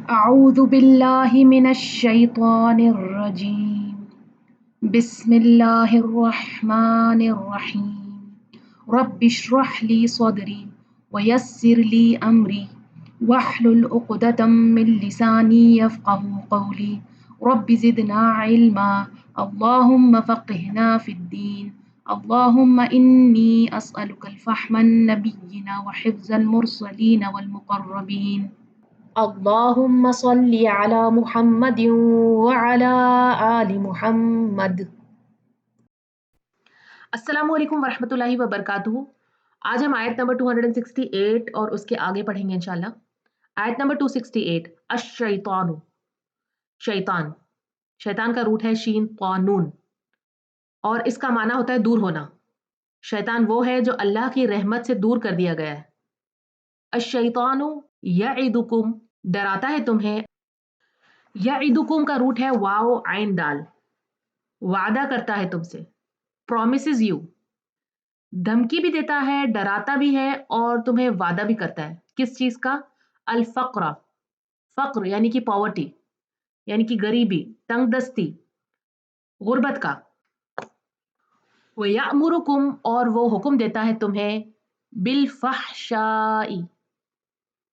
अऊज़ु बिल्लाहि मिनश शैतानिर रजीम। बिस्मिल्लाहिर रहमानिर रहीम। रब्बिश्रह ली सदरी वयस्सिर ली अमरी वहलुल उक़दतम मिन लिसानी यफ़क़हू क़ौली। रब्बि ज़िदना इल्मा। अल्लाहुम्मा फ़क़्हिना फ़िद्दीन। अल्लाहुम्मा इन्नी अस्अलुकल फ़हमन नबिय्यिना व हिफ़्ज़ल मुरसलीन वल मुक़र्रबीन। अल्लाहुम्मा सल्लि अला मुहम्मदिन व अला आलि मुहम्मद। अस्सलामु अलैकुम वरहमतुल्लाहि व बरकातुहू। आज हम आयत नंबर 268 और उसके आगे पढ़ेंगे इंशाल्लाह। आयत नंबर 268, अश-शैतानु, शैतान। शैतान का रूट है शीन क़ानून और इसका माना होता है दूर होना। शैतान वो है जो अल्लाह की रहमत से दूर कर दिया गया है। अश-शैतानु यइदुकुम, डराता है तुम्हें। यइदुकुम का रूट है वाव आइन दाल, वादा करता है तुमसे, प्रोमिसेस यू, धमकी भी देता है, डराता भी है और तुम्हें वादा भी करता है। किस चीज का? अल फक्र, फक्र यानी कि पॉवर्टी, यानी कि गरीबी, तंगदस्ती, गुर्बत का। वो यामुरुकुम, और वो हुक्म देता है तुम्हें, बिल फहशाई,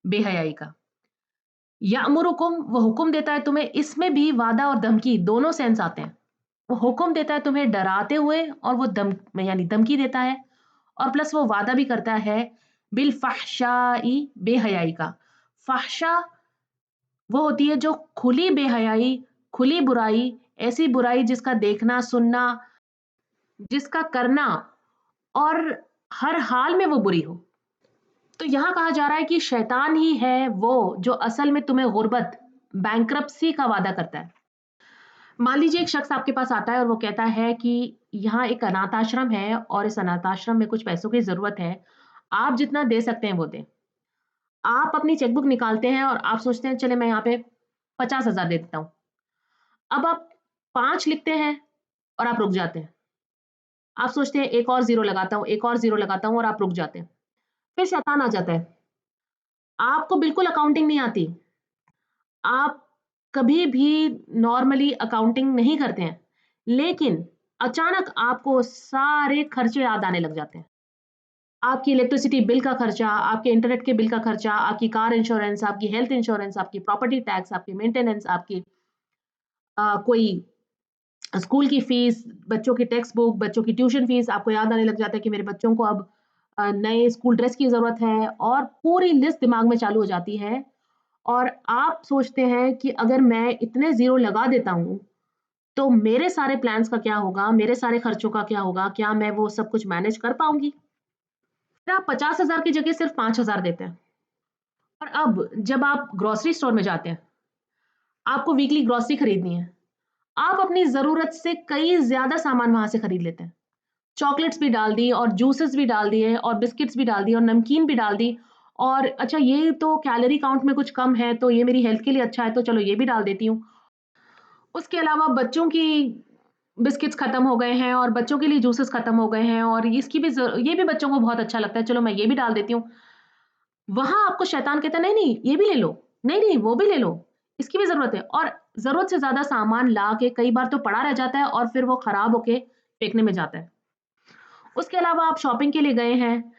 बेहयाई का। यामुरुकुम, वो हुक्म देता है तुम्हें, इसमें भी वादा और धमकी दोनों सेंस आते हैं। वो हुक्म देता है तुम्हें डराते हुए और वो यानी धमकी देता है, और प्लस वो वादा भी करता है बिल फहशाई, बेहयाई का। फहशा वो होती है जो खुली बेहयाई, खुली बुराई, ऐसी बुराई जिसका देखना, सुनना, जिसका करना और हर हाल में वो बुरी हो। तो यहाँ कहा जा रहा है कि शैतान ही है वो जो असल में तुम्हें गुर्बत, बैंक्रप्सी का वादा करता है। मान लीजिए एक शख्स आपके पास आता है और वो कहता है कि यहाँ एक अनाथ आश्रम है और इस अनाथ आश्रम में कुछ पैसों की ज़रूरत है, आप जितना दे सकते हैं वो दें। आप अपनी चेकबुक निकालते हैं और आप सोचते हैं चले मैं यहाँ पे 50,000 दे देता हूँ। अब आप 5 लिखते हैं और आप रुक जाते हैं। आप सोचते हैं एक और ज़ीरो लगाता हूँ, एक और ज़ीरो लगाता हूँ और आप रुक जाते हैं। फिर शैतान आ जाता है। आपको बिल्कुल अकाउंटिंग नहीं आती। आप कभी भी नॉर्मली अकाउंटिंग नहीं करते हैं, लेकिन अचानक आपको सारे खर्चे याद आने लग जाते हैं। आपकी इलेक्ट्रिसिटी बिल का खर्चा, आपके इंटरनेट के बिल का खर्चा, आपकी कार इंश्योरेंस, आपकी हेल्थ इंश्योरेंस, आपकी प्रॉपर्टी टैक्स, आपकी मेंटेनेंस, आपकी कोई स्कूल की फीस, बच्चों की टेक्स्ट बुक, बच्चों की ट्यूशन फीस, आपको याद आने लग जाता है कि मेरे बच्चों को अब नए स्कूल ड्रेस की ज़रूरत है, और पूरी लिस्ट दिमाग में चालू हो जाती है। और आप सोचते हैं कि अगर मैं इतने ज़ीरो लगा देता हूँ, तो मेरे सारे प्लान्स का क्या होगा? मेरे सारे खर्चों का क्या होगा? क्या मैं वो सब कुछ मैनेज कर पाऊँगी? फिर आप 50,000 की जगह सिर्फ 5,000 देते हैं। और अब जब आप ग्रोसरी स्टोर में जाते हैं, आपको वीकली ग्रोसरी खरीदनी है। आप अपनी ज़रूरत से कई ज़्यादा सामान वहाँ से खरीद लेते हैं। चॉकलेट्स भी डाल दी और जूसेस भी डाल दिए और बिस्किट्स भी डाल दिए और नमकीन भी डाल दी, और अच्छा ये तो कैलोरी काउंट में कुछ कम है, तो ये मेरी हेल्थ के लिए अच्छा है, तो चलो ये भी डाल देती हूँ। उसके अलावा बच्चों की बिस्किट्स खत्म हो गए हैं और बच्चों के लिए जूसेस खत्म हो गए हैं, और इसकी भी ये भी बच्चों को बहुत अच्छा लगता है, चलो मैं ये भी डाल देती हूँ। वहाँ आपको शैतान कहता है नहीं, नहीं, ये भी ले लो, नहीं, नहीं, वो भी ले लो, इसकी भी ज़रूरत है, और ज़रूरत से ज़्यादा सामान ला के कई बार तो पड़ा रह जाता है और फिर वो खराब होके फेंकने में जाता है। उसके अलावा आप शॉपिंग के लिए गए हैं,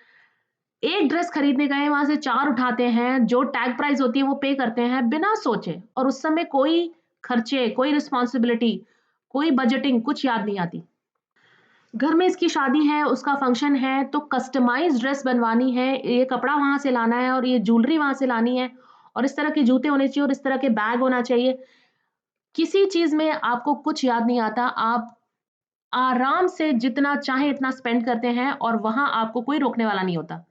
एक ड्रेस खरीदने गए, वहाँ से 4 उठाते हैं, जो टैग प्राइस होती है वो पे करते हैं बिना सोचे, और उस समय कोई खर्चे, कोई रिस्पॉन्सिबिलिटी, कोई बजटिंग कुछ याद नहीं आती। घर में इसकी शादी है, उसका फंक्शन है, तो कस्टमाइज़ ड्रेस बनवानी है, ये कपड़ा वहाँ से लाना है और ये ज्वेलरी वहाँ से लानी है, और इस तरह के जूते होने चाहिए और इस तरह के बैग होना चाहिए। किसी चीज़ में आपको कुछ याद नहीं आता, आप आराम से जितना चाहें इतना स्पेंड करते हैं और वहाँ आपको कोई रोकने वाला नहीं होता।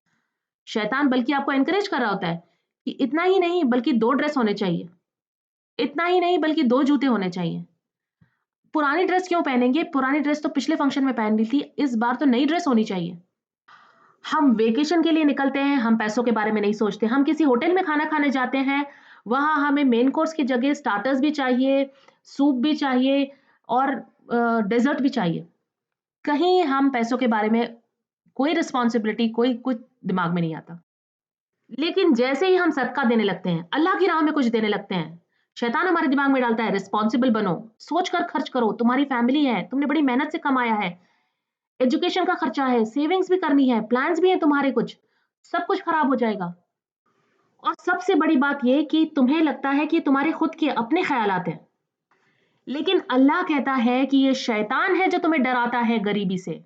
शैतान बल्कि आपको एनकरेज कर रहा होता है कि इतना ही नहीं बल्कि 2 ड्रेस होने चाहिए, इतना ही नहीं बल्कि 2 जूते होने चाहिए। पुरानी ड्रेस क्यों पहनेंगे? पुरानी ड्रेस तो पिछले फंक्शन में पहन ली थी, इस बार तो नई ड्रेस होनी चाहिए। हम वेकेशन के लिए निकलते हैं, हम पैसों के बारे में नहीं सोचते। हम किसी होटल में खाना खाने जाते हैं, वहाँ हमें मेन कोर्स की जगह स्टार्टर्स भी चाहिए, सूप भी चाहिए और डेज़र्ट भी चाहिए। कहीं हम पैसों के बारे में कोई रिस्पॉन्सिबिलिटी, कोई कुछ दिमाग में नहीं आता। लेकिन जैसे ही हम सदका देने लगते हैं, अल्लाह की राह में कुछ देने लगते हैं, शैतान हमारे दिमाग में डालता है रिस्पॉन्सिबल बनो, सोच कर खर्च करो, तुम्हारी फैमिली है, तुमने बड़ी मेहनत से कमाया है, एजुकेशन का खर्चा है, सेविंग्स भी करनी है, प्लान्स भी हैं तुम्हारे कुछ, सब कुछ खराब हो जाएगा। और सबसे बड़ी बात ये कि तुम्हें लगता है कि तुम्हारे खुद के अपने ख्यालात हैं, लेकिन अल्लाह कहता है कि ये शैतान है जो तुम्हें डराता है गरीबी से,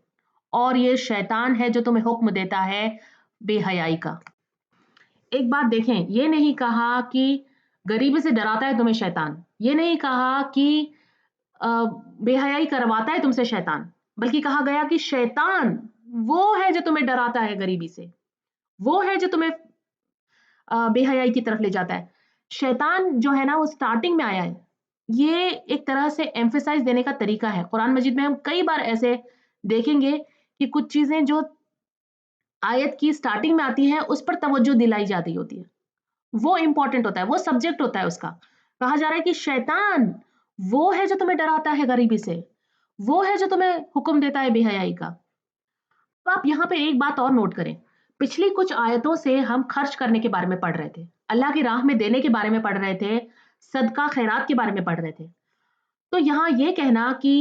और ये शैतान है जो तुम्हें हुक्म देता है बेहयाई का। एक बात देखें, ये नहीं कहा कि गरीबी से डराता है तुम्हें शैतान, ये नहीं कहा कि अ, बेहयाई करवाता है तुमसे शैतान, बल्कि कहा गया कि शैतान वो है जो तुम्हें डराता है गरीबी से, वो है जो तुम्हें बेहयाई की तरफ ले जाता है। शैतान जो है ना वो स्टार्टिंग में आया है। ये एक तरह से एम्फसाइज़ देने का तरीका है। कुरान मजीद में हम कई बार ऐसे देखेंगे कि कुछ चीज़ें जो आयत की स्टार्टिंग में आती हैं, उस पर तवज्जो दिलाई जाती होती है। वो इम्पोर्टेंट होता है, वो सब्जेक्ट होता है उसका। कहा जा रहा है कि शैतान वो है जो तुम्हें डराता है गरीबी से, वो है जो तुम्हें हुक्म देता है बेहयाई का। तो आप यहाँ पे एक बात और नोट करें, पिछली कुछ आयतों से हम खर्च करने के बारे में पढ़ रहे थे, अल्लाह की राह में देने के बारे में पढ़ रहे थे, सदका खैरात के बारे में पढ़ रहे थे। तो यहाँ ये कहना कि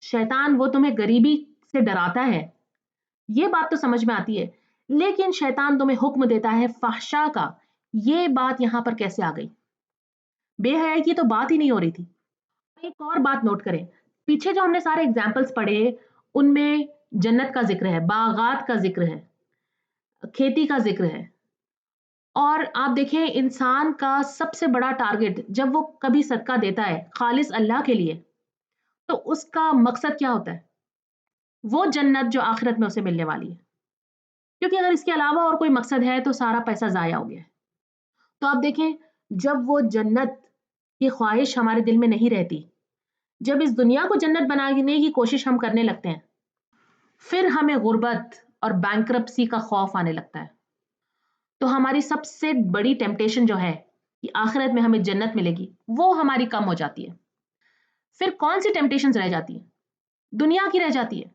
शैतान वो तुम्हें गरीबी से डराता है, ये बात तो समझ में आती है, लेकिन शैतान तुम्हें हुक्म देता है फ़हशा का, ये बात यहाँ पर कैसे आ गई? बेहयाई की तो बात ही नहीं हो रही थी। एक और बात नोट करें, पीछे जो हमने सारे एग्ज़ाम्पल्स पढ़े, उनमें जन्नत का ज़िक्र है, बागात का ज़िक्र है, खेती का ज़िक्र है। और आप देखें इंसान का सबसे बड़ा टारगेट जब वो कभी सदका देता है खालिस अल्लाह के लिए, तो उसका मकसद क्या होता है? वो जन्नत जो आखिरत में उसे मिलने वाली है। क्योंकि अगर इसके अलावा और कोई मकसद है तो सारा पैसा ज़ाया हो गया है। तो आप देखें जब वो जन्नत की ख्वाहिश हमारे दिल में नहीं रहती, जब इस दुनिया को जन्नत बनाने की कोशिश हम करने लगते हैं, फिर हमें गुर्बत और बैंक्रप्सी का खौफ आने लगता है। तो हमारी सबसे बड़ी टेम्पटेशन जो है कि आखिरत में हमें जन्नत मिलेगी, वो हमारी कम हो जाती है। फिर कौन सी टेम्पटेशंस रह जाती हैं? दुनिया की रह जाती है।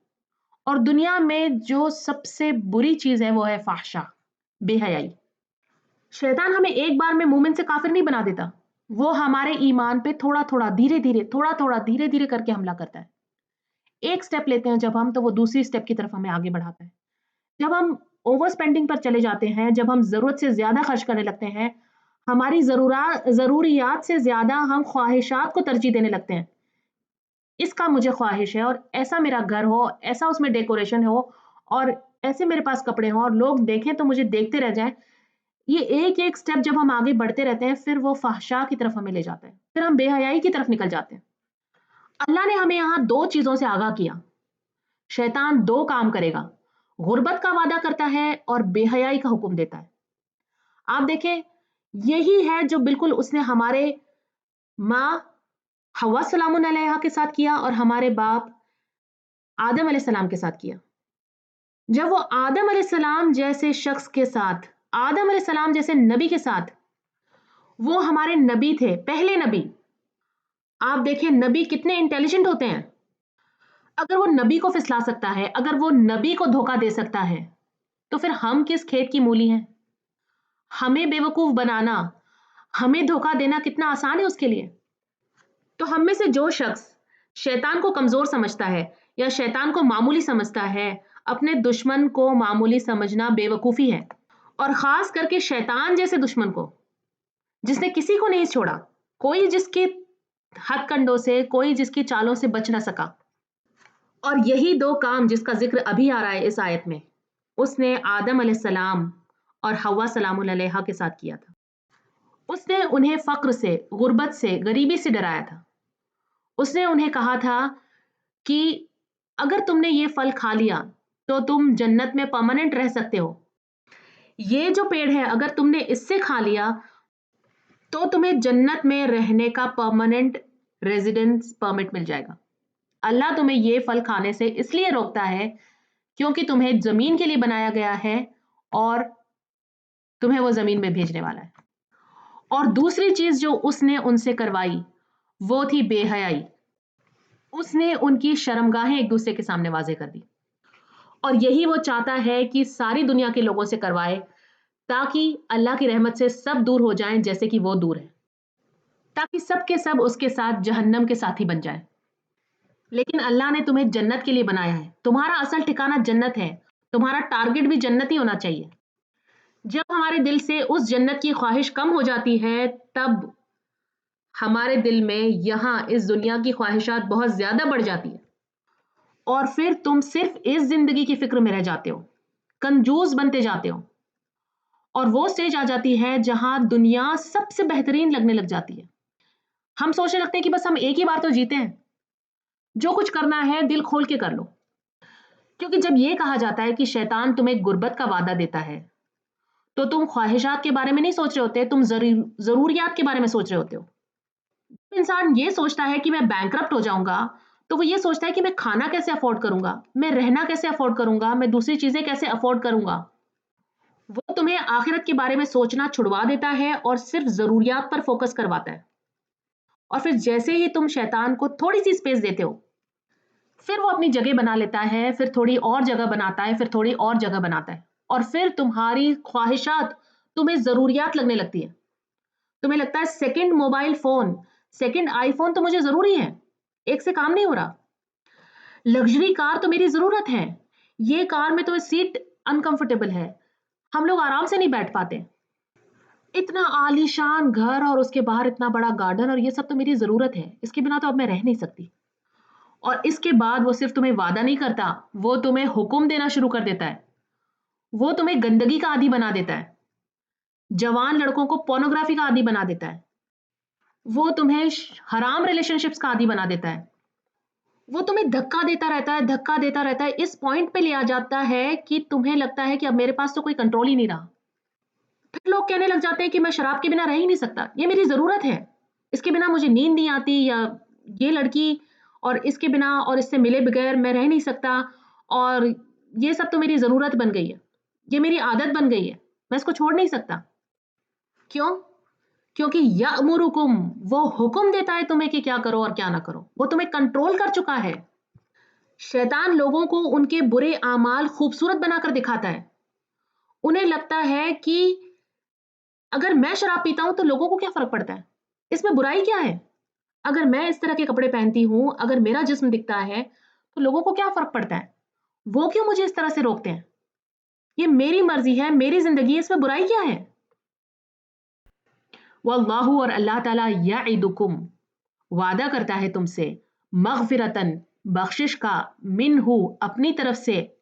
और दुनिया में जो सबसे बुरी चीज़ है वो है फ़ाहशा, बेहयाई। शैतान हमें एक बार में मोमिन से काफ़िर नहीं बना देता। वो हमारे ईमान पे थोड़ा-थोड़ा, धीरे-धीरे, थोड़ा-थोड़ा, धीरे-धीरे करके हमला करता है। एक स्टेप लेते हैं जब हम, तो वो दूसरी स्टेप की तरफ हमें आगे बढ़ाता है। जब हम ओवर स्पेंडिंग पर चले जाते हैं, जब हम ज़रूरत से ज़्यादा खर्च करने लगते हैं, हमारी ज़रूरियात से ज़्यादा हम ख्वाहिशात को तरजीह देने लगते हैं। इसका मुझे ख्वाहिश है और ऐसा मेरा घर हो, ऐसा उसमें डेकोरेशन हो और ऐसे मेरे पास कपड़े हों और लोग देखें तो मुझे देखते रह जाएँ। ये एक-एक स्टेप जब हम आगे बढ़ते रहते हैं, फिर वो फ़हशा की तरफ हमें ले जाता है। फिर हम बेहयाई की तरफ निकल जाते हैं। अल्लाह ने हमें यहाँ 2 चीज़ों से आगाह किया। शैतान 2 काम करेगा, गुर्बत का वादा करता है और बेहयाई का हुक्म देता है। आप देखें, यही है जो बिल्कुल उसने हमारे माँ हव्वा सलामुन अलैहा के साथ किया और हमारे बाप आदम अलैहिस्सलाम के साथ किया। जब वो आदम अलैहिस्सलाम जैसे शख्स के साथ, आदम अलैहिस्सलाम जैसे नबी के साथ, वो हमारे नबी थे, पहले नबी। आप देखें नबी कितने इंटेलिजेंट होते हैं। अगर वो नबी को फिसला सकता है, अगर वो नबी को धोखा दे सकता है, तो फिर हम किस खेत की मूली हैं? हमें बेवकूफ़ बनाना, हमें धोखा देना कितना आसान है उसके लिए। तो हम में से जो शख्स शैतान को कमज़ोर समझता है या शैतान को मामूली समझता है, अपने दुश्मन को मामूली समझना बेवकूफ़ी है। और ख़ास करके शैतान जैसे दुश्मन को, जिसने किसी को नहीं छोड़ा, कोई जिसके हथकंडों से, कोई जिसकी चालों से बच ना सका। और यही 2 काम जिसका ज़िक्र अभी आ रहा है इस आयत में, उसने आदम अलैहिस्सलाम और हव्वा सलामुन अलैहा के साथ किया था। उसने उन्हें फ़क्र से, गुर्बत से, गरीबी से डराया था। उसने उन्हें कहा था कि अगर तुमने ये फल खा लिया, तो तुम जन्नत में परमानेंट रह सकते हो। ये जो पेड़ है, अगर तुमने इससे खा लिया, तो तुम्हें जन्नत में रहने का परमानेंट रेज़िडेंस परमिट मिल जाएगा। अल्लाह तुम्हें ये फल खाने से इसलिए रोकता है, क्योंकि तुम्हें ज़मीन के लिए बनाया गया है और तुम्हें वो ज़मीन में भेजने वाला है। और दूसरी चीज़ जो उसने उनसे करवाई, वो थी बेहयाई। उसने उनकी शर्मगाहें एक-दूसरे के सामने वाज़ेह कर दी। और यही वो चाहता है कि सारी दुनिया के लोगों से करवाए, ताकि अल्लाह की रहमत से सब दूर हो जाएं जैसे कि वो दूर है, ताकि सब के सब उसके साथ जहन्नम के साथी बन जाएं। लेकिन अल्लाह ने तुम्हें जन्नत के लिए बनाया है, तुम्हारा असल ठिकाना जन्नत है, तुम्हारा टारगेट भी जन्नत ही होना चाहिए। जब हमारे दिल से उस जन्नत की ख्वाहिश कम हो जाती है, तब हमारे दिल में यहाँ इस दुनिया की ख्वाहिशात बहुत ज्यादा बढ़ जाती है और फिर तुम सिर्फ इस जिंदगी की फिक्र में रह जाते हो, कंजूस बनते जाते हो और वो स्टेज आ जाती है जहां दुनिया सबसे बेहतरीन लगने लग जाती है। हम सोचने लगते हैं कि बस हम एक ही बार तो जीते हैं, जो कुछ करना है दिल खोल के कर लो। क्योंकि जब ये कहा जाता है कि शैतान तुम्हें गुर्बत का वादा देता है, तो तुम ख्वाहिशात के बारे में नहीं सोच रहे होते, तुम जरूरियात के बारे में सोच रहे होते हो। इंसान ये सोचता है कि मैं बैंकरप्ट हो जाऊंगा, तो वो ये सोचता है कि मैं खाना कैसे अफोर्ड करूंगा, मैं रहना कैसे अफोर्ड करूंगा, मैं दूसरी चीजें कैसे अफोर्ड करूंगा। वो तुम्हें आखिरत के बारे में सोचना छुड़वा देता है और सिर्फ जरूरियात पर फोकस करवाता है। और फिर जैसे ही तुम शैतान को थोड़ी सी स्पेस देते हो, फिर वो अपनी जगह बना लेता है, फिर थोड़ी और जगह बनाता है, फिर थोड़ी और जगह बनाता है और फिर तुम्हारी ख्वाहिशात तुम्हें जरूरियात लगने लगती है। तुम्हें लगता है second mobile phone, second iPhone तो मुझे जरूरी है, एक से काम नहीं हो रहा। लग्जरी कार तो मेरी जरूरत है, ये कार में तो सीट अनकंफर्टेबल है, हम लोग आराम से नहीं बैठ पाते। इतना आलीशान घर और उसके बाहर इतना बड़ा गार्डन और ये सब तो मेरी जरूरत है, इसके बिना तो अब मैं रह नहीं सकती। और इसके बाद वो सिर्फ तुम्हें वादा नहीं करता, वो तुम्हें हुक्म देना शुरू कर देता है। वो तुम्हें गंदगी का आदी बना देता है, जवान लड़कों को पोर्नोग्राफी का आदी बना देता है, वो तुम्हें हराम रिलेशनशिप्स का आदी बना देता है। वो तुम्हें धक्का देता रहता है, धक्का देता रहता है, इस पॉइंट पे ले आ जाता है कि तुम्हें लगता है कि अब मेरे पास तो कोई कंट्रोल ही नहीं रहा। फिर लोग कहने लग जाते हैं कि मैं शराब के बिना रह ही नहीं सकता, ये मेरी ज़रूरत है, इसके बिना मुझे नींद नहीं आती, या ये लड़की और इसके बिना और इससे मिले बगैर मैं रह नहीं सकता, और ये सब तो मेरी ज़रूरत बन गई है, ये मेरी आदत बन गई है, मैं इसको छोड़ नहीं सकता। क्यों? क्योंकि यअमुरुकुम, वो हुक्म देता है तुम्हें कि क्या करो और क्या ना करो, वो तुम्हें कंट्रोल कर चुका है। शैतान लोगों को उनके बुरे आमाल खूबसूरत बनाकर दिखाता है। उन्हें लगता है कि अगर मैं शराब पीता हूं तो लोगों को क्या फर्क पड़ता है, इसमें बुराई क्या है? अगर मैं इस तरह के कपड़े पहनती हूं, अगर मेरा जिस्म दिखता है, तो लोगों को क्या फर्क पड़ता है? वो क्यों मुझे इस तरह से रोकते हैं? ये मेरी मर्जी है, मेरी जिंदगी है, इसमें बुराई क्या है? वल्लाहु, और अल्लाह ताला याइदुकुम, वादा करता है तुमसे, मगफिरतन, बख्शिश का, मिनहु, अपनी तरफ से,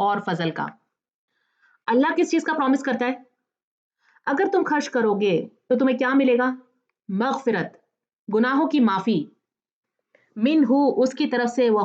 और फजल का। अल्लाह किस चीज का प्रॉमिस करता है? अगर तुम खर्च करोगे तो तुम्हें क्या मिलेगा? मगफिरत, गुनाहों की माफी, मिनहु, उसकी तरफ से, व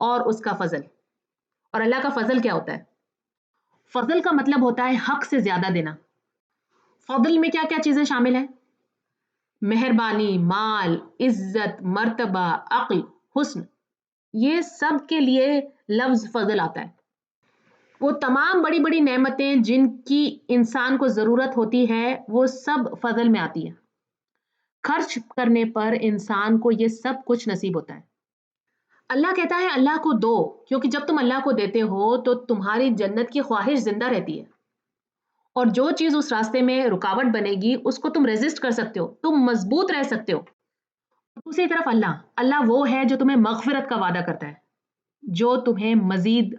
और उसका फजल। और अल्लाह का फजल क्या होता है? फजल का मतलब होता है हक से ज्यादा देना। फजल में क्या क्या चीजें शामिल है? मेहरबानी, माल, इज्जत, मर्तबा, अक्ल, हुस्न, ये सब के लिए लफ्ज फजल आता है। वो तमाम बड़ी बड़ी नेमतें जिनकी इंसान को जरूरत होती है, वो सब फजल में आती है। खर्च करने पर इंसान को ये सब कुछ नसीब होता है। अल्लाह कहता है अल्लाह को दो, क्योंकि जब तुम अल्लाह को देते हो तो तुम्हारी जन्नत की ख्वाहिश जिंदा रहती है, और जो चीज उस रास्ते में रुकावट बनेगी उसको तुम रेजिस्ट कर सकते हो, तुम मजबूत रह सकते हो। दूसरी तरफ अल्लाह, अल्लाह वो है जो तुम्हें मगफिरत का वादा करता है, जो तुम्हें मजीद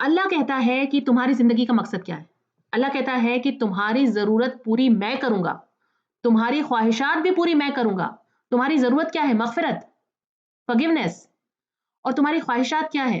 अल्लाह कहता है कि तुम्हारी जिंदगी का मकसद क्या है? अल्लाह कहता है कि तुम्हारी जरूरत पूरी मैं करूंगा, तुम्हारी ख्वाहिशात भी पूरी मैं करूंगा। तुम्हारी जरूरत क्या है? मगफिरत, फॉरगिवनेस। और तुम्हारी ख्वाहिशात क्या है?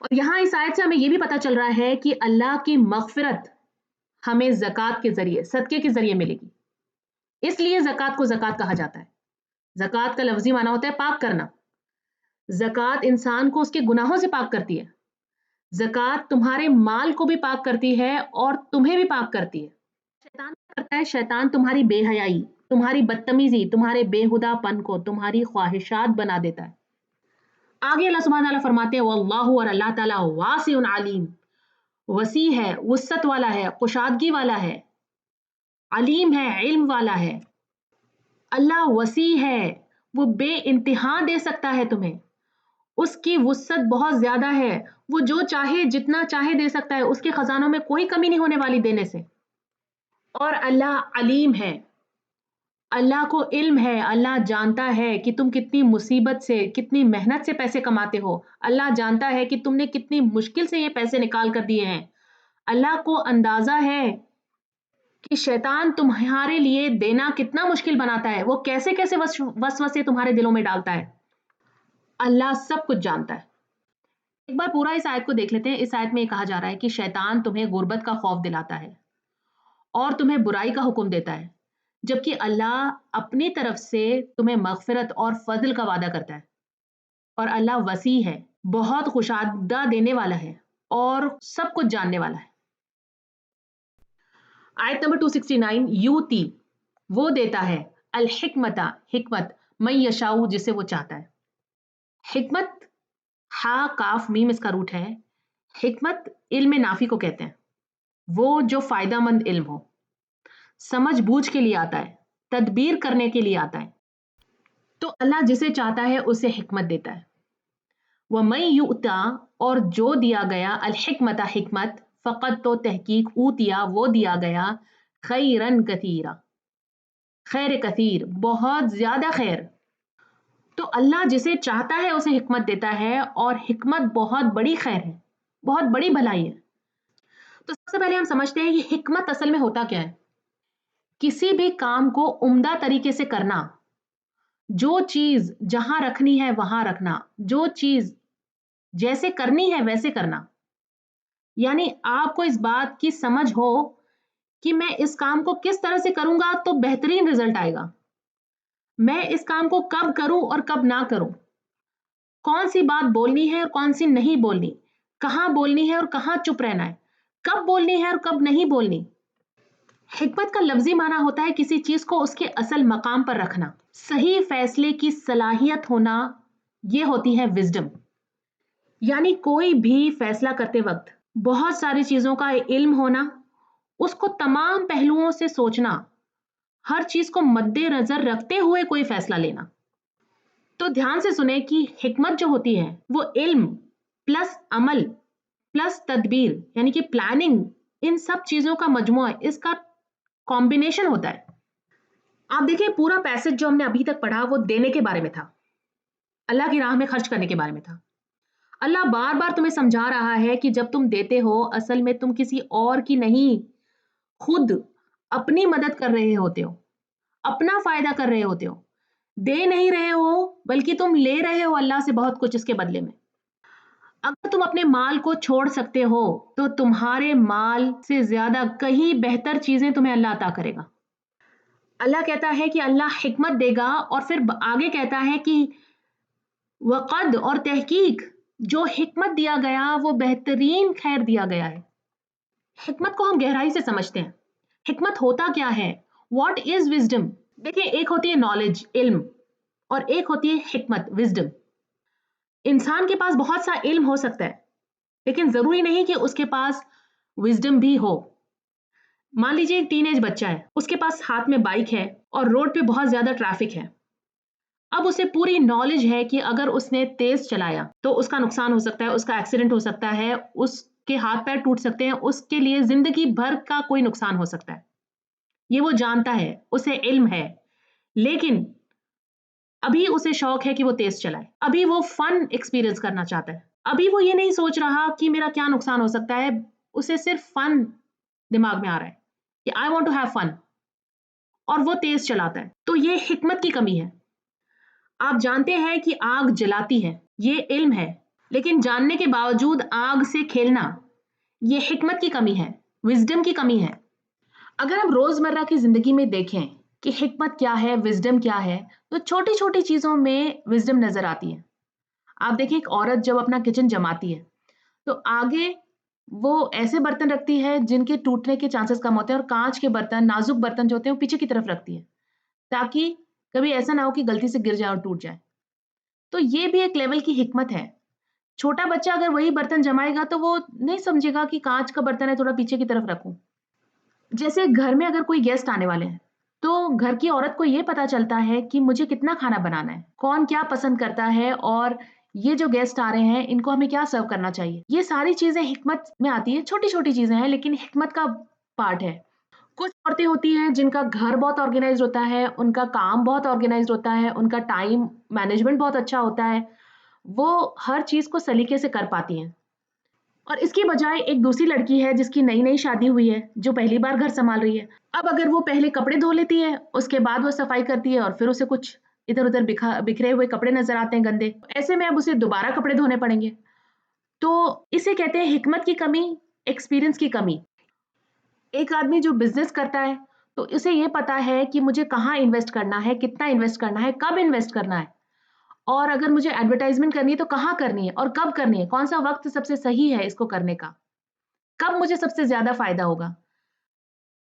और यहाँ इस आयत से हमें यह भी पता चल रहा है कि अल्लाह की मगफिरत हमें ज़कात के ज़रिए, सदक़े के ज़रिए मिलेगी। इसलिए ज़कात को ज़कात कहा जाता है। ज़कात का लफ्ज़ी माना होता है पाक करना। ज़कात इंसान को उसके गुनाहों से पाक करती है। ज़कात तुम्हारे माल को भी पाक करती है और तुम्हें भी पाक करती है। शैतान क्या करता है? शैतान तुम्हारी बेहयाई, तुम्हारी बदतमीज़ी, तुम्हारे बेहुदापन को तुम्हारी ख्वाहिशात बना देता है। आगे अल्लाह सुब्हानहू व तआला फरमाते हैं, वल्लाहु, और अल्लाह ताला वासिउन अलीम, वसी है, वुसअत वाला है, कुशादगी वाला है, अलीम है, इल्म वाला है। अल्लाह वसी है, वो बे इंतहा दे सकता है तुम्हें, उसकी वुसअत बहुत ज्यादा है, वो जो चाहे जितना चाहे दे सकता है, उसके खजानों में कोई कमी नहीं होने वाली देने से। और अल्लाह अलीम है, अल्लाह को इल्म है, अल्लाह जानता है कि तुम कितनी मुसीबत से, कितनी मेहनत से पैसे कमाते हो। अल्लाह जानता है कि तुमने कितनी मुश्किल से ये पैसे निकाल कर दिए हैं। अल्लाह को अंदाज़ा है कि शैतान तुम्हारे लिए देना कितना मुश्किल बनाता है, वो कैसे-कैसे वसवसे तुम्हारे दिलों में डालता है। अल्लाह सब कुछ जानता है। एक बार पूरा इस आयत को देख लेते हैं। इस आयत में ये कहा जा रहा है कि शैतान तुम्हें गुर्बत का खौफ दिलाता है और तुम्हें बुराई का हुक्म देता है, जबकि अल्लाह अपनी तरफ से तुम्हें मग़फ़िरत और फ़ज़ल का वादा करता है। और अल्लाह वसी है, बहुत खुशादा देने वाला है और सब कुछ जानने वाला है। आयत नंबर 269, यूती वो देता है, अल हिकमता हिकमत, मैं यशाऊ जिसे वो चाहता है। हिकमत हा काफ मीम इसका रूट है। हिकमत इल्म नाफी को कहते हैं, वो जो फायदामंद इल्म हो, समझ बूझ के लिए आता है, तदबीर करने के लिए आता है। तो अल्लाह जिसे चाहता है उसे हिकमत देता है। वह मई युता और जो दिया गया, अल हिकमता हिकमत, फ़क़त तो तहकीक ऊतिया वो दिया गया, खैरन कथीरा, खैर कथीर बहुत ज्यादा खैर। तो अल्लाह जिसे चाहता है उसे हिकमत देता है और हिकमत बहुत बड़ी खैर है, बहुत बड़ी भलाई है। तो सबसे पहले हम समझते हैं कि हिकमत असल में होता क्या है। किसी भी काम को उम्दा तरीके से करना, जो चीज जहां रखनी है वहां रखना, जो चीज जैसे करनी है वैसे करना। यानी आपको इस बात की समझ हो कि मैं इस काम को किस तरह से करूंगा तो बेहतरीन रिजल्ट आएगा, मैं इस काम को कब करूं और कब ना करूं, कौन सी बात बोलनी है और कौन सी नहीं बोलनी, कहां बोलनी है और कहां चुप रहना है, कब बोलनी है और कब नहीं बोलनी। हिकमत का लफ्जी माना होता है किसी चीज को उसके असल मकाम पर रखना, सही फैसले की सलाहियत होना, ये होती है विजडम। यानी कोई भी फैसला करते वक्त बहुत सारी चीजों का इल्म होना, उसको तमाम पहलुओं से सोचना, हर चीज को मद्देनजर रखते हुए कोई फैसला लेना। तो ध्यान से सुने कि हिकमत जो होती है वो इल्म प्लस अमल प्लस तदबीर यानी कि प्लानिंग, इन सब चीजों का मजमुआ, इसका कॉम्बिनेशन होता है। आप देखिए पूरा पैसेज जो हमने अभी तक पढ़ा वो देने के बारे में था, अल्लाह की राह में खर्च करने के बारे में था। अल्लाह बार बार तुम्हें समझा रहा है कि जब तुम देते हो असल में तुम किसी और की नहीं, खुद अपनी मदद कर रहे होते हो, अपना फायदा कर रहे होते हो। दे नहीं रहे हो बल्कि तुम ले रहे हो अल्लाह से बहुत कुछ इसके बदले में। अगर तुम अपने माल को छोड़ सकते हो तो तुम्हारे माल से ज्यादा कहीं बेहतर चीजें तुम्हें अल्लाह अता करेगा। अल्लाह कहता है कि अल्लाह हिकमत देगा और फिर आगे कहता है कि वक़द और तहकीक जो हिकमत दिया गया वो बेहतरीन खैर दिया गया है। हिकमत को हम गहराई से समझते हैं। हिकमत होता क्या है? What is wisdom? देखिए एक होती है नॉलेज इल्म और एक होती है हिकमत विजडम। इंसान के पास बहुत सा इल्म हो सकता है लेकिन जरूरी नहीं कि उसके पास विजडम भी हो। मान लीजिए एक टीनेज बच्चा है, उसके पास हाथ में बाइक है और रोड पे बहुत ज्यादा ट्रैफिक है। अब उसे पूरी नॉलेज है कि अगर उसने तेज चलाया तो उसका नुकसान हो सकता है, उसका एक्सीडेंट हो सकता है, उसके हाथ पैर टूट सकते हैं, उसके लिए जिंदगी भर का कोई नुकसान हो सकता है। ये वो जानता है, उसे इल्म है। लेकिन अभी उसे शौक है कि वो तेज चलाए, अभी वो फन एक्सपीरियंस करना चाहता है, अभी वो ये नहीं सोच रहा कि मेरा क्या नुकसान हो सकता है, उसे सिर्फ फन दिमाग में आ रहा है कि I want to have fun, और वो तेज चलाता है। तो ये हिकमत की कमी है। आप जानते हैं कि आग जलाती है, ये इल्म है, लेकिन जानने के बावजूद आग से खेलना, ये हिकमत की कमी है, विजडम की कमी है। अगर हम रोजमर्रा की जिंदगी में देखें कि हिकमत क्या है, विजडम क्या है, तो छोटी छोटी चीजों में विजडम नजर आती है। आप देखिए एक औरत जब अपना किचन जमाती है तो आगे वो ऐसे बर्तन रखती है जिनके टूटने के चांसेस कम होते हैं, और कांच के बर्तन, नाजुक बर्तन जो होते हैं वो पीछे की तरफ रखती है, ताकि कभी ऐसा ना हो कि गलती से गिर जाए और टूट जाए। तो ये भी एक लेवल की हिकमत है। छोटा बच्चा अगर वही बर्तन जमाएगा तो वो नहीं समझेगा कि कांच का बर्तन है, थोड़ा पीछे की तरफ रखूं। जैसे घर में अगर कोई गेस्ट आने वाले हैं तो घर की औरत को ये पता चलता है कि मुझे कितना खाना बनाना है, कौन क्या पसंद करता है, और ये जो गेस्ट आ रहे हैं, इनको हमें क्या सर्व करना चाहिए। ये सारी चीज़ें हिकमत में आती हैं, छोटी-छोटी चीज़ें हैं लेकिन हिकमत का पार्ट है। कुछ औरतें होती हैं जिनका घर बहुत ऑर्गेनाइज़्ड होता है, उनका काम बहुत ऑर्गेनाइज़्ड होता है, उनका टाइम मैनेजमेंट बहुत अच्छा होता है, वो हर चीज़ को सलीके से कर पाती हैं। और इसकी बजाय एक दूसरी लड़की है जिसकी नई-नई शादी हुई है, जो पहली बार घर सँभाल रही है। अब अगर वो पहले कपड़े धो लेती है, उसके बाद वो सफाई करती है और फिर उसे कुछ इधर-उधर बिखरे हुए कपड़े नज़र आते हैं गंदे, ऐसे में अब उसे दोबारा कपड़े धोने पड़ेंगे। तो इसे कहते हैं हिकमत की कमी, एक्सपीरियंस की कमी। एक आदमी जो बिज़नेस करता है, तो उसे ये पता है कि मुझे कहाँ इन्वेस्ट करना है, कितना इन्वेस्ट करना है, कब इन्वेस्ट करना है और अगर मुझे एडवर्टाइज़मेंट करनी है तो कहाँ करनी है और कब करनी है, कौन-सा वक़्त सबसे सही है इसको करने का, कब मुझे सबसे ज़्यादा फ़ायदा होगा।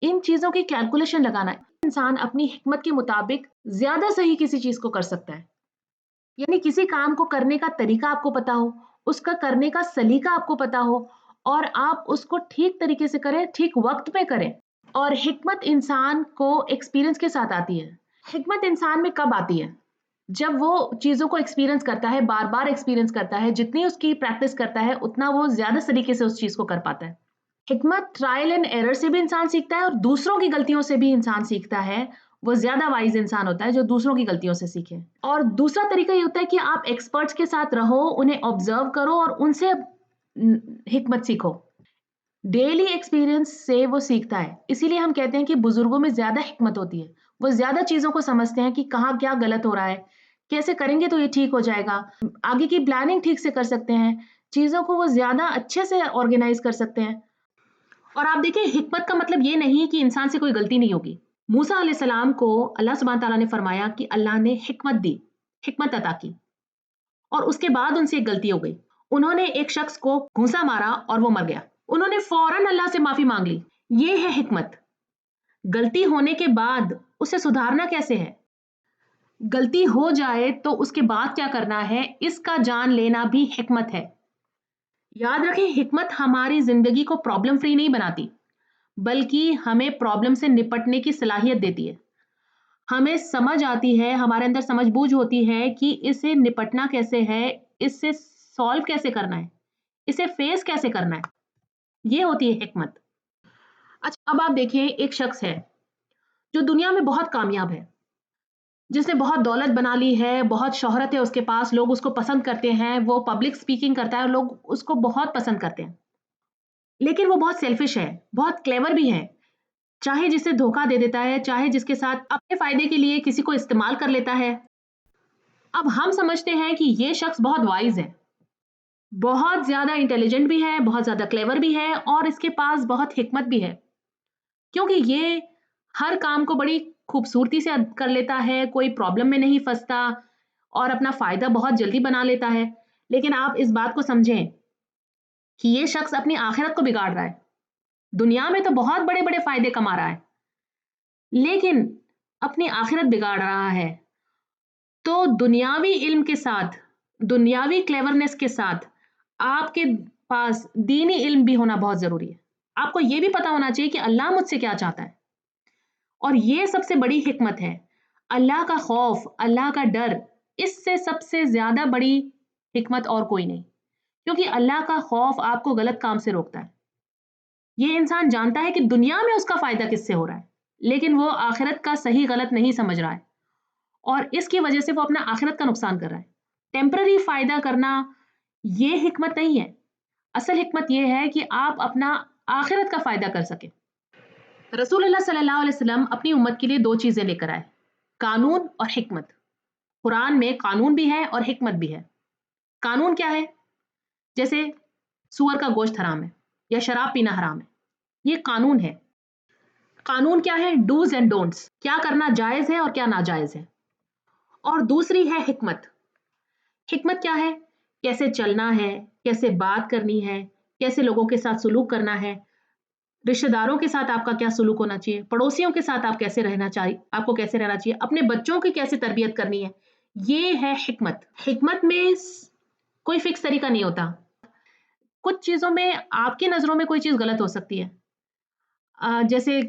इन चीज़ों की कैलकुलेशन लगाना, इंसान अपनी हिकमत के मुताबिक ज़्यादा सही किसी चीज़ को कर सकता है। यानी किसी काम को करने का तरीका आपको पता हो, उसका करने का सलीका आपको पता हो और आप उसको ठीक तरीके से करें, ठीक वक़्त पे करें। और हिकमत इंसान को एक्सपीरियंस के साथ आती है। हिकमत इंसान में कब आती है? जब वो चीज़ों को एक्सपीरियंस करता है, बार-बार एक्सपीरियंस करता है, जितनी उसकी प्रैक्टिस करता है, उतना वो ज़्यादा सलीके से उस चीज़ को कर पाता है। हिकमत ट्रायल एंड एरर से भी इंसान सीखता है और दूसरों की गलतियों से भी इंसान सीखता है। वो ज़्यादा वाइज़ इंसान होता है जो दूसरों की गलतियों से सीखे। और दूसरा तरीका ये होता है कि आप एक्सपर्ट्स के साथ रहो, उन्हें ऑब्ज़र्व करो और उनसे हिकमत सीखो। डेली एक्सपीरियंस से वो सीखता है। इसीलिए हम कहते हैं कि बुज़ुर्गों में ज़्यादा हिकमत होती है। वो ज़्यादा चीज़ों को समझते हैं कि कहाँ क्या गलत हो रहा है, कैसे करेंगे तो ये ठीक हो जाएगा। आगे की प्लानिंग ठीक से कर सकते हैं, चीज़ों को वो ज़्यादा अच्छे से ऑर्गेनाइज़ कर सकते हैं। और आप देखिए हिकमत का मतलब ये नहीं है कि इंसान से कोई गलती नहीं होगी। मूसा अलैहिस्सलाम को अल्लाह सुब्हान तआला ने फरमाया कि अल्लाह ने हिकमत दी, हिकमत अता की और उसके बाद उनसे एक गलती हो गई। उन्होंने एक शख्स को घूंसा मारा और वो मर गया। उन्होंने फौरन अल्लाह से माफ़ी माँग ली। ये है हिकमत। गलती होने के बाद उसे सुधारना कैसे है? गलती हो जाए तो उसके बाद क्या करना है, इसका जान लेना भी हिकमत है। याद रखें हिकमत हमारी ज़िंदगी को प्रॉब्लम फ्री नहीं बनाती, बल्कि हमें प्रॉब्लम से निपटने की सलाहियत देती है। हमें समझ आती है, हमारे अंदर समझ-बूझ होती है कि इससे निपटना कैसे है, इससे सॉल्व कैसे करना है, इसे फेस कैसे करना है। ये होती है हिकमत। अच्छा, अब आप देखिए एक शख्स है, जो दुनिया में बहुत कामयाब है, जिसने बहुत दौलत बना ली है, बहुत शोहरत है उसके पास, लोग उसको पसंद करते हैं, वो पब्लिक स्पीकिंग करता है और लोग उसको बहुत पसंद करते हैं। लेकिन वो बहुत सेल्फिश है, बहुत क्लेवर भी है। चाहे जिसे धोखा दे देता है, चाहे जिसके साथ अपने फ़ायदे के लिए किसी को इस्तेमाल कर लेता है। अब हम समझते हैं कि ये शख्स बहुत वाइज़ है, बहुत ज़्यादा इंटेलिजेंट भी है, बहुत ज़्यादा क्लेवर भी है और इसके पास बहुत हिकमत भी है। क्योंकि ये हर काम को बड़ी खूबसूरती से कर लेता है, कोई प्रॉब्लम में नहीं फँसता और अपना फ़ायदा बहुत जल्दी बना लेता है। लेकिन आप इस बात को समझें कि ये शख्स अपनी आखिरत को बिगाड़ रहा है। दुनिया में तो बहुत बड़े-बड़े फ़ायदे कमा रहा है, लेकिन अपनी आखिरत बिगाड़ रहा है। तो दुनियावी इल्म के साथ, दुनियावी क्लेवरनेस के साथ आपके पास दीनी इल्म भी होना बहुत ज़रूरी है। आपको ये भी पता होना चाहिए कि अल्लाह मुझसे क्या चाहता है और ये सबसे बड़ी हिकमत है। अल्लाह का खौफ, अल्लाह का डर, इससे सबसे ज़्यादा बड़ी हिकमत और कोई नहीं। क्योंकि अल्लाह का खौफ आपको गलत काम से रोकता है। ये इंसान जानता है कि दुनिया में उसका फ़ायदा किससे हो रहा है, लेकिन वो आखिरत का सही गलत नहीं समझ रहा है और इसकी वजह से वो अपना आखिरत का नुकसान कर रहा है। टेम्पररी फ़ायदा करना ये हिकमत नहीं है। असल हिकमत ये है कि आप अपना आखिरत का फ़ायदा कर सकें। रसूलुल्लाह सल्लल्लाहु अलैहि वसल्लम अपनी उम्मत के लिए 2 चीज़ें लेकर आए, कानून और हिकमत। कुरान में कानून भी है और हिकमत भी है। कानून क्या है? जैसे सूअर का गोश्त हराम है या शराब पीना हराम है। ये कानून है। कानून क्या है? डूज़ एंड डोंट्स, क्या करना जायज़ है और क्या नाजायज़ है। और दूसरी है हिकमत। हिकमत क्या है? कैसे चलना है, कैसे बात करनी है, कैसे लोगों के साथ सुलूक करना है, रिश्तेदारों के साथ आपका क्या सुलूक होना चाहिए, पड़ोसियों के साथ आप कैसे रहना चाहिए, आपको कैसे रहना चाहिए, अपने बच्चों की कैसे तरबियत करनी है। ये है हिकमत। हिकमत में कोई फिक्स तरीका नहीं होता। कुछ चीज़ों में आपकी नज़रों में कोई चीज़ गलत हो सकती है। जैसे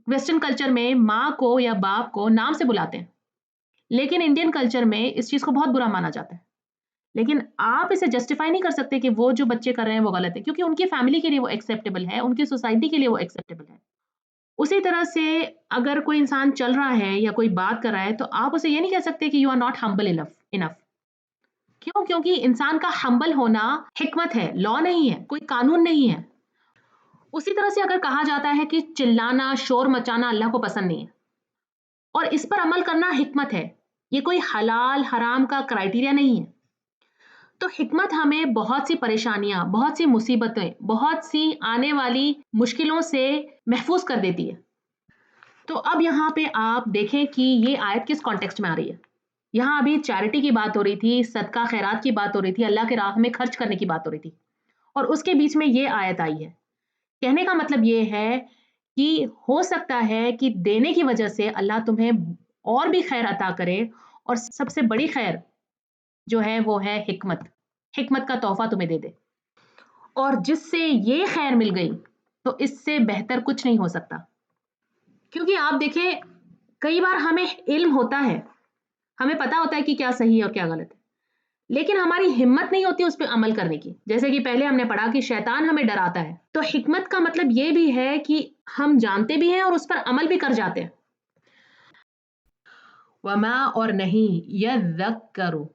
वेस्टर्न कल्चर में माँ को या बाप को नाम से बुलाते हैं, लेकिन इंडियन कल्चर में इस चीज़ को बहुत बुरा माना जाता है। लेकिन आप इसे जस्टिफाई नहीं कर सकते कि वो जो बच्चे कर रहे हैं वो गलत है, क्योंकि उनकी फैमिली के लिए वो एक्सेप्टेबल है, उनकी सोसाइटी के लिए वो एक्सेप्टेबल है। उसी तरह से अगर कोई इंसान चल रहा है या कोई बात कर रहा है, तो आप उसे ये नहीं कह सकते कि you are not humble enough. क्यों? क्योंकि इंसान का हम्बल होना हिकमत है, लॉ नहीं है, कोई कानून नहीं है। उसी तरह से अगर कहा जाता है कि चिल्लाना, शोर मचाना अल्लाह को पसंद नहीं है और इस पर अमल करना हिकमत है, ये कोई हलाल हराम का क्राइटेरिया नहीं है। तो हिकमत हमें बहुत सी परेशानियां, बहुत सी मुसीबतें, बहुत सी आने वाली मुश्किलों से महफूज कर देती है। तो अब यहाँ पे आप देखें कि ये आयत किस कॉन्टेक्स्ट में आ रही है। यहाँ अभी चैरिटी की बात हो रही थी, सदका खैरात की बात हो रही थी, अल्लाह के राह में खर्च करने की बात हो रही थी, और उसके बीच में ये आयत आई है। कहने का मतलब ये है कि हो सकता है कि देने की वजह से अल्लाह तुम्हें और भी खैर अता करे, और सबसे बड़ी खैर जो है वो है हिकमत। हिकमत का तोहफा तुम्हें दे दे, और जिससे ये खैर मिल गई तो इससे बेहतर कुछ नहीं हो सकता। क्योंकि आप देखें, कई बार हमें इल्म होता है, हमें पता होता है कि क्या सही है और क्या गलत है, लेकिन हमारी हिम्मत नहीं होती उस पर अमल करने की। जैसे कि पहले हमने पढ़ा कि शैतान हमें डराता है, तो हिकमत का मतलब ये भी है कि हम जानते भी हैं और उस पर अमल भी कर जाते हैं। वमा, और नहीं, यज़्ज़करू,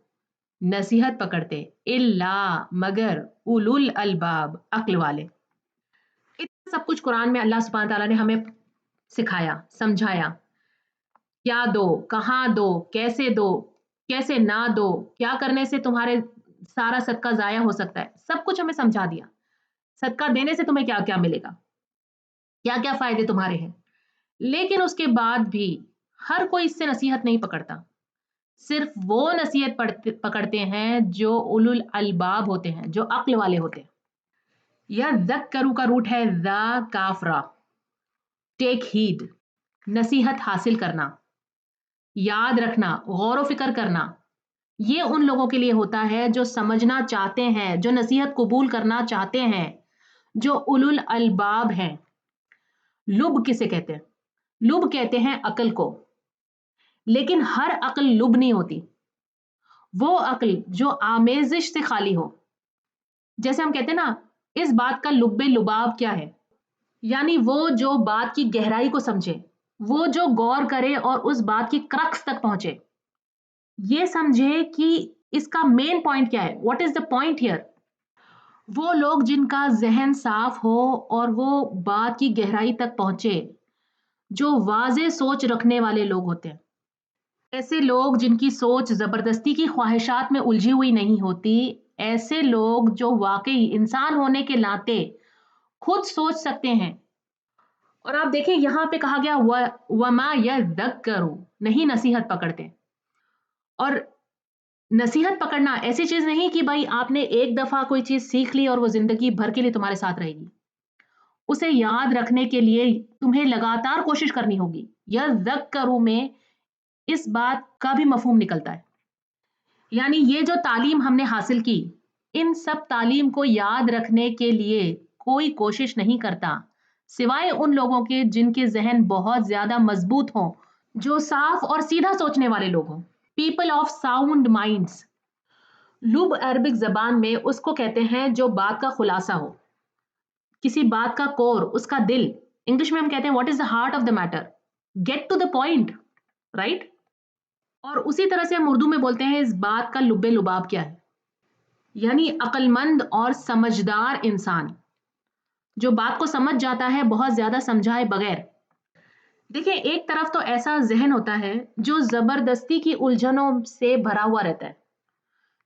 नसीहत पकड़ते, इल्ला, मगर, उलुल अलबाब, अक्ल वाले। इतना सब कुछ कुरान में अल्लाह सुब्हानहू तआला ने हमें सिखाया, समझाया। क्या दो, कहाँ दो, कैसे ना दो, क्या करने से तुम्हारे सारा सदका ज़ाया हो सकता है, सब कुछ हमें समझा दिया। सदका देने से तुम्हें क्या-क्या मिलेगा, क्या-क्या फ़ायदे तुम्हारे हैं। लेकिन उसके बाद भी हर कोई इससे नसीहत नहीं पकड़ता। सिर्फ़ वो नसीहत पकड़ते हैं जो उलुल अलबाब होते हैं, जो अक्ल वाले होते हैं। यज़्ज़करू का रूट है ज़ा काफ़ रा, टेक हीड, नसीहत हासिल करना, याद रखना, गौर व फ़िक्र करना। ये उन लोगों के लिए होता है जो समझना चाहते हैं, जो नसीहत कबूल करना चाहते हैं, जो उलुल अलबाब हैं। लुब किसे कहते हैं? लुब कहते हैं अक्ल को, लेकिन हर अक्ल लुब नहीं होती। वो अक्ल जो आमेज़िश से खाली हो। जैसे हम कहते हैं ना, इस बात का लुब्बे लुबाब क्या है? यानी वो जो बात की गहराई को समझे, वो जो गौर करे और उस बात की क्रक्स तक पहुंचे, ये समझे कि इसका मेन पॉइंट क्या है, what is the point here. वो लोग जिनका ज़हन साफ हो और वो बात की गहराई तक पहुंचे, जो वाज़े सोच रखने वाले लोग होते हैं। ऐसे लोग जिनकी सोच ज़बरदस्ती की ख्वाहिशात में उलझी हुई नहीं होती, ऐसे लोग जो वाक़ई इंसान होने के नाते खुद सोच सकते हैं। और आप देखिए यहाँ पे कहा गया वमा यज़्ज़करू, नहीं नसीहत पकड़ते। और नसीहत पकड़ना ऐसी चीज़ नहीं कि भाई आपने एक दफ़ा कोई चीज़ सीख ली और वो ज़िंदगी भर के लिए तुम्हारे साथ रहेगी। उसे याद रखने के लिए तुम्हें लगातार कोशिश करनी होगी। यज़्ज़करू में इस बात का भी मफ़हूम निकलता है। यानी ये जो तालीम हमने हासिल की, इन सब तालीम को याद रखने के लिए कोई कोशिश नहीं करता, सिवाय उन लोगों के जिनके ज़हन बहुत ज़्यादा मज़बूत हों, जो साफ और सीधा सोचने वाले लोग हों। People of sound minds. लुब अरबिक ज़बान में उसको कहते हैं जो बात का खुलासा हो, किसी बात का कोर, उसका दिल। इंग्लिश में हम कहते हैं what is the heart of the matter, get to the point, right? और उसी तरह से हम उर्दू में बोलते हैं इस बात का लुब्बे लुबाब क्या है, यानी अक्लमंद और समझदार इंसान जो बात को समझ जाता है बहुत ज्यादा समझाए बगैर। देखिए, एक तरफ तो ऐसा जहन होता है जो जबरदस्ती की उलझनों से भरा हुआ रहता है,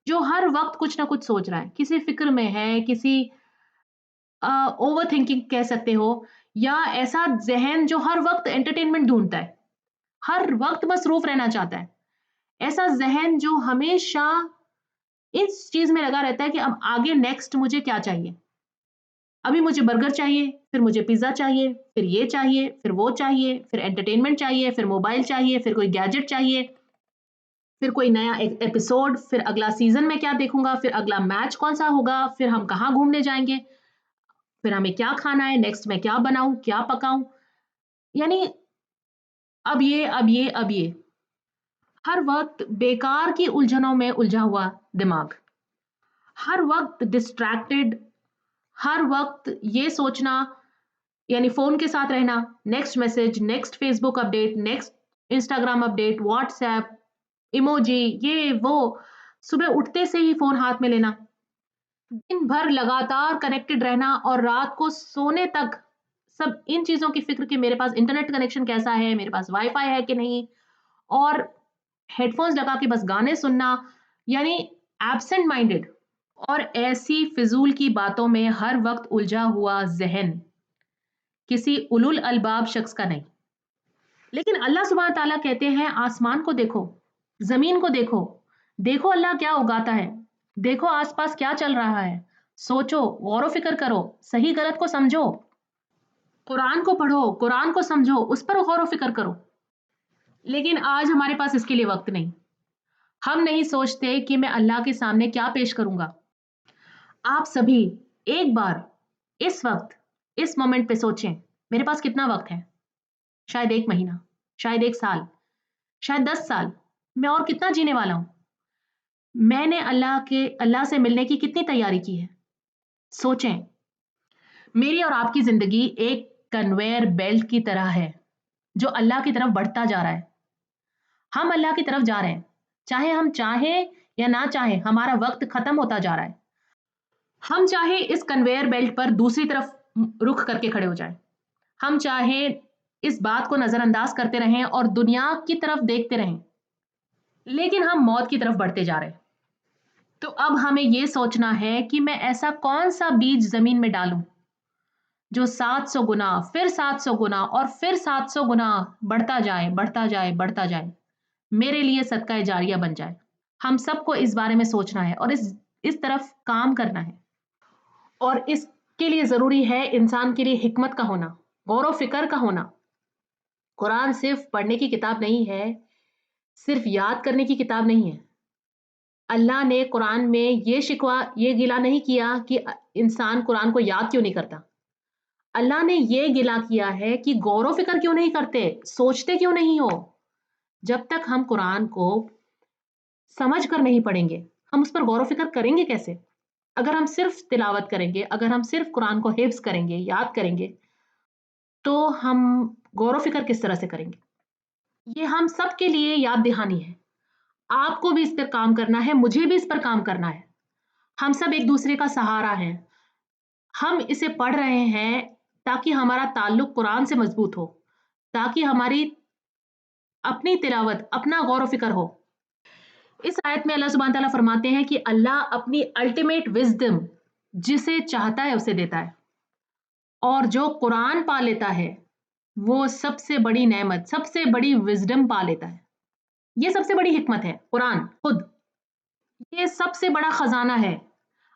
जो हर वक्त कुछ ना कुछ सोच रहा है, किसी फिक्र में है, किसी ओवर थिंकिंग कह सकते हो, या ऐसा जहन जो हर वक्त एंटरटेनमेंट ढूंढता है, हर वक्त मसरूफ रहना चाहता है। ऐसा जहन जो हमेशा इस चीज में लगा रहता है कि अब आगे नेक्स्ट मुझे क्या चाहिए। अभी मुझे बर्गर चाहिए, फिर मुझे पिज़्ज़ा चाहिए, फिर ये चाहिए, फिर वो चाहिए, फिर एंटरटेनमेंट चाहिए, फिर मोबाइल चाहिए, फिर कोई गैजेट चाहिए, फिर कोई नया एपिसोड, फिर अगला सीज़न में क्या देखूँगा, फिर अगला मैच कौन-सा होगा, फिर हम कहाँ घूमने जाएँगे, फिर हमें क्या खाना है, नेक्स्ट मैं क्या बनाऊँ, क्या पकाऊँ? यानी अब ये, अब ये, अब ये। हर वक़्त बेकार की उलझनों में उलझा हुआ दिमाग। हर वक़्त डिस्ट्रैक्टेड, हर वक़्त ये सोचना, यानी फ़ोन के साथ रहना, next message, next Facebook update, next Instagram update, WhatsApp, emoji, ये वो, सुबह उठते से ही फ़ोन हाथ में लेना, दिन भर लगातार कनेक्टेड रहना और रात को सोने तक सब इन चीज़ों की फ़िक्र कि मेरे पास इंटरनेट कनेक्शन कैसा है, मेरे पास वाई-फाई है कि नहीं, और हेडफ़ोन्स लगा के बस गाने सुनना, यानी एब्सेंट माइंडेड और ऐसी फ़िज़ूल की बातों में हर वक़्त उलझा हुआ ज़हन, किसी उलुल अलबाब शख़्स का नहीं। लेकिन अल्लाह सुब्हान तआला कहते हैं आसमान को देखो, ज़मीन को देखो, देखो अल्लाह क्या उगाता है, देखो आस-पास क्या चल रहा है, सोचो, गौर-व-फ़िक्र करो, सही गलत को समझो, कुरान को पढ़ो, कुरान को समझो, उस पर गौर-व-फ़िक्र करो। लेकिन आज हमारे पास इसके लिए वक़्त नहीं। हम नहीं सोचते कि मैं अल्लाह के सामने क्या पेश करूँगा। आप सभी एक बार इस वक़्त, इस मोमेंट पे सोचें, मेरे पास कितना वक़्त है? शायद 1 महीना, शायद 1 साल, शायद 10 साल, मैं और कितना जीने वाला हूँ? मैंने अल्लाह से मिलने की कितनी तैयारी की है? सोचें, मेरी और आपकी ज़िंदगी एक कन्वेयर बेल्ट की तरह है, जो अल्लाह की तरफ बढ़ता जा रहा है। हम अल्लाह की तरफ जा रहे हैं, चाहे हम चाहें या ना चाहें, हमारा वक़्त खत्म होता जा रहा है। हम चाहे इस कन्वेयर बेल्ट पर दूसरी तरफ रुख करके खड़े हो जाएँ। हम चाहें इस बात को नज़रअंदाज करते रहें और दुनिया की तरफ देखते रहें, लेकिन हम मौत की तरफ बढ़ते जा रहे हैं। तो अब हमें ये सोचना है कि मैं ऐसा कौन-सा बीज ज़मीन में डालूँ, जो 700 गुना, फिर 700 गुना और फिर 700 गुना बढ़ता जाए, बढ़ता जाए, बढ़ता जाए, मेरे लिए सदका जारिया बन जाए। हम सबको इस बारे में सोचना है और इस तरफ काम करना है। और इसके लिए ज़रूरी है इंसान के लिए हिकमत का होना, गौर-व-फ़िक्र का होना। कुरान सिर्फ़ पढ़ने की किताब नहीं है, सिर्फ़ याद करने की किताब नहीं है। अल्लाह ने कुरान में ये गिला नहीं किया कि इंसान कुरान को याद क्यों नहीं करता। अल्लाह ने ये गिला किया है कि गौर-व-फ़िक्र क्यों नहीं करते, सोचते क्यों नहीं हो? जब तक हम कुरान को समझ कर नहीं पढ़ेंगे, हम उस पर गौर-व-फ़िक्र करेंगे कैसे? अगर हम सिर्फ़ तिलावत करेंगे, अगर हम सिर्फ़ कुरान को हिफ़्ज़ करेंगे, याद करेंगे, तो हम गौर-व-फ़िक्र किस तरह से करेंगे? ये हम सबके लिए याद दहानी है। आपको भी इस पर काम करना है, मुझे भी इस पर काम करना है। हम सब एक-दूसरे का सहारा हैं। हम इसे पढ़ रहे हैं ताकि हमारा ताल्लुक कुरान से मज़बूत हो, ताकि हमारी अपनी तिलावत, अपना गौर-व-फ़िक्र हो। इस आयत में अल्लाह सुब्हान तआला फरमाते हैं कि अल्लाह अपनी अल्टीमेट विज़डम जिसे चाहता है उसे देता है और जो कुरान पा लेता है, वो सबसे बड़ी नेमत, सबसे बड़ी विज़डम पा लेता है। ये सबसे बड़ी हिकमत है, कुरान खुद। ये सबसे बड़ा खजाना है।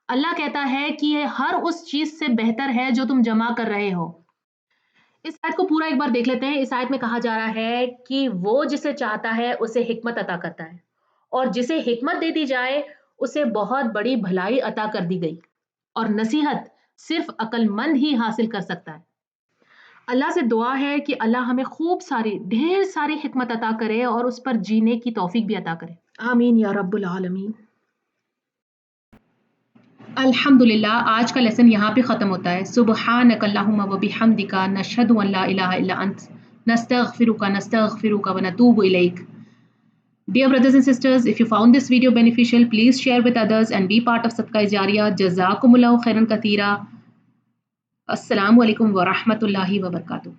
अल्लाह कहता है कि ये हर उस चीज़ से बेहतर है जो तुम जमा कर रहे हो। इस आयत को पूरा एक बार देख लेते हैं। इस आयत में कहा जा रहा है कि वो जिसे चाहता है उसे हिकमत अता करता है और जिसे हिकमत दे दी जाए उसे बहुत बड़ी भलाई अता कर दी गई और नसीहत सिर्फ अक्लमंद ही हासिल कर सकता है। अल्लाह से दुआ है कि अल्लाह हमें खूब सारी, ढेर सारी हिकमत अता करे और उस पर जीने की तौफीक भी अता करे। आमीन या रब्बुल आलमीन। अल्हम्दुलिल्लाह, आज का लेसन यहाँ पे ख़त्म होता है। सुब्हानक अल्लाहुम्मा व बिहम्दिका नशहदु अन ला इलाहा इल्ला अंत नस्तगफिरुका व नतूबु इलैक। Dear brothers and sisters, if you found this video beneficial, please share with others and be part of Sadqa Jariyah. Jazakumullahu khairan kathira. Assalamu alaikum wa rahmatullahi wa barakatuh.